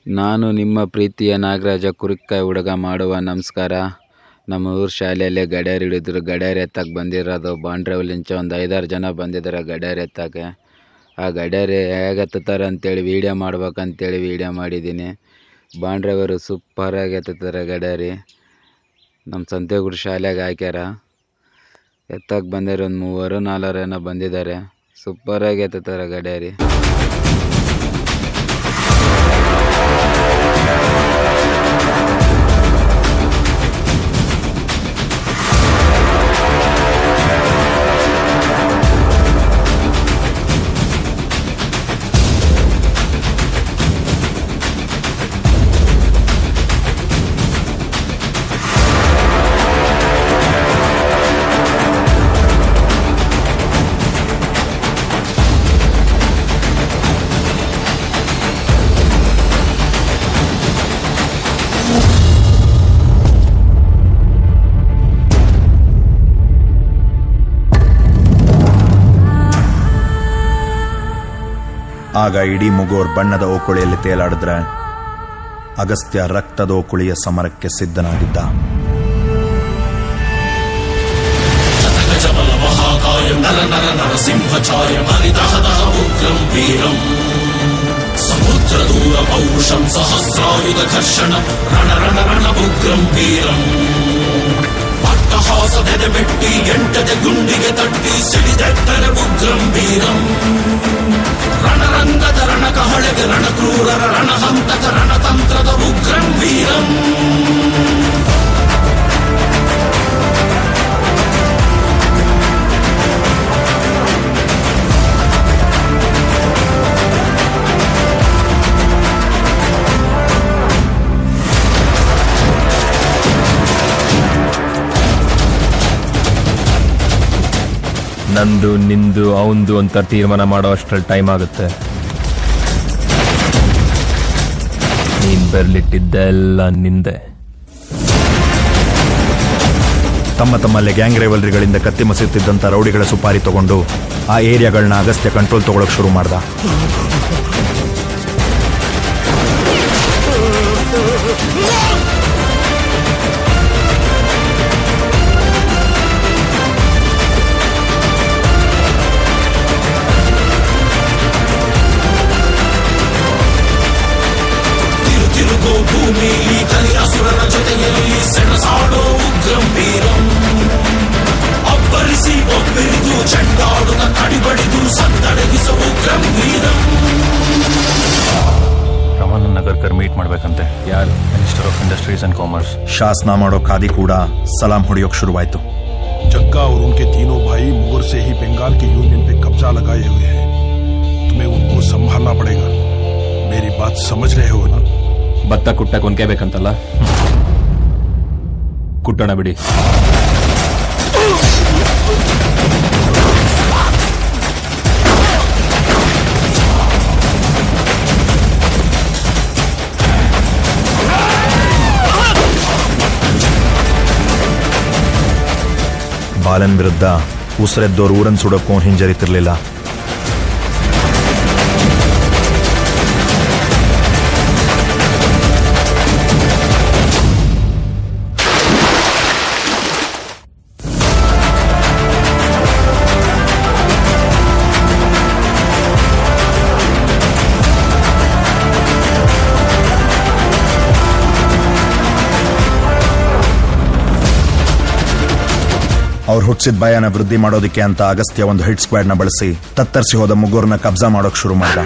ನಾನು ನಿಮ್ಮ ಪ್ರೀತಿಯ ನಾಗರಾಜ ಕುರಿಕಾಯಿ ಹುಡುಗ ಮಾಡುವ ನಮಸ್ಕಾರ. ನಮ್ಮ ಊರು ಶಾಲೆಯಲ್ಲೇ ಗಡಿಯಾರ ಹಿಡಿದ್ರು. ಗಡಿಯಾರ ಎತ್ತಕ್ಕೆ ಬಂದಿರೋದು ಬಾಂಡ್ರೆವಲಿಂಚ ಒಂದು 5-6 ಜನ ಬಂದಿದ್ದಾರೆ ಗಡಿಯಾರ ಎತ್ತಕ್ಕೆ. ಆ ಗಡಿಯಾರ ಹೇಗೆ ಎತ್ತುತ್ತಾರೆ ಅಂತೇಳಿ ವೀಡಿಯೋ ಮಾಡ್ಬೇಕಂತೇಳಿ ವೀಡಿಯೋ ಮಾಡಿದ್ದೀನಿ. ಬಾಂಡ್ರೆವರು ಸೂಪರಾಗಿ ಎತ್ತುತ್ತಾರೆ ಗಡಿಯಾರಿ. ನಮ್ಮ ಸಂತೆಗುಡಿ ಶಾಲೆಗೆ ಹಾಕ್ಯಾರ. ಎತ್ತಕ್ಕೆ ಬಂದಿರೋ ಒಂದು 3-4 ಏನೋ ಬಂದಿದ್ದಾರೆ. ಸೂಪರಾಗಿ ಎತ್ತುತ್ತಾರೆ ಗಡಿಯಾರಿ. ಆಗ ಇಡೀ ಮುಗೋರ್ ಬಣ್ಣದ ಓಕುಳಿಯಲ್ಲಿ ತೇಲಾಡಿದ್ರೆ ಅಗಸ್ತ್ಯ ರಕ್ತದ ಓಕುಳಿಯ ಸಮರಕ್ಕೆ ಸಿದ್ಧನಾಗಿದ್ದ. ಸಮುದ್ರ ದೂರ ಪೌರುಷಂ ಸಹಸ್ರಾಯುಧ ಘರ್ಷಣ ರಣ ರಣ ರಣ ಉಗ್ರಂ ವೀರಂ. ಅಟ್ಟಹಾಸದೆದೆ ಮೆಟ್ಟಿ ಎಂಟದೆ ಗುಂಡಿಗೆ ತಟ್ಟಿ ಸಿಡಿದೆತ್ತರೆ ಉಗ್ರಂ ವೀರಂ. ರಣರಂಗದ ರಣಕಹಳೆಗೆ ರಣಕ್ರೂರರ ರಣಹಂತಕ ರಣತಂತ್ರದ ಉಗ್ರಂ ವೀರಂ. ನಂದು ನಿಂದು ಅವಂದು ಅಂತ ತೀರ್ಮಾನ ಮಾಡೋ ಅಷ್ಟರಲ್ಲಿ ಟೈಮ್ ಆಗುತ್ತೆ. ನೀನ್ ಬರ್ಲಿಟ್ಟಿದ್ದೆಲ್ಲ ನಿಂದೆ. ತಮ್ಮ ತಮ್ಮಲ್ಲೇ ಗ್ಯಾಂಗ್ ರೈವಲ್ರಿಗಳಿಂದ ಕತ್ತಿ ಮಸೀತಿದ್ದಂಥ ರೌಡಿಗಳ ಸುಪಾರಿ ತಗೊಂಡು ಆ ಏರಿಯಾಗಳನ್ನ ಅಗಸ್ತ್ಯ ಕಂಟ್ರೋಲ್ ತಗೊಳಕ್ ಶುರು ಮಾಡ್ದ. ಭೂಮಿ ಕಲಿ ಅಸುರರ ಜೊತೆಯಲ್ಲಿ ಸೆಣಸಾಡೋ ಉಗ್ರಂ ವೀರಂ. ಅಬ್ಬರಿಸಿ ಒಬ್ಬರಿದು ಚೆಂಡಾಡುತ್ತ ಕಡಿಬಡಿದು ಸದ್ದಡಗಿಸೋ ಉಗ್ರಂ ವೀರಂ. ರಮನ್ ನಗರ್ಕರ್ ಮೀಟ್ ಮಾಡ್ಬೇಕಂತೆ. ಯಾರು? Minister of industries and commerce. ಶಾಸನ ಮಾಡೋ ಖಾದಿ ಕೂಡ ಸಲಾಂ ಹೊಡೆಯೋಕ್ ಶುರುವಾಯ್ತು. जग्गा और उनके तीनों भाई मुगल से ही बंगाल के यूनियन पे कब्जा लगाए हुए हैं. तुम्हें उनको संभालना पड़ेगा. मेरी बात समझ रहे हो ना? ಭತ್ತ ಕುಟ್ಟಕ್ಕೆ ಒನ್ಕೆ ಬೇಕಂತಲ್ಲ, ಕುಟ್ಟೋಣ ಬಿಡಿ. ಬಾಲನ್ ವಿರುದ್ಧ ಉಸಿರೆದ್ದೋರು ಊರನ್ ಸುಡೋಕ್ಕೂ ಹಿಂಜರಿತಿರ್ಲಿಲ್ಲ. ಅವ್ರು ಹುಟ್ಟಿಸಿದ ಭಯನ ವೃದ್ಧಿ ಮಾಡೋದಕ್ಕೆ ಅಂತ ಅಗಸ್ತ್ಯ ಒಂದು ಹಿಟ್ ಸ್ಕ್ವಾಡ್ ನ ಬಳಸಿ ತತ್ತರಿಸಿ ಹೋದ ಮುಗ್ಗೋರ್ನ ಕಬ್ಜಾ ಮಾಡೋಕ್ ಶುರು ಮಾಡ್ದ.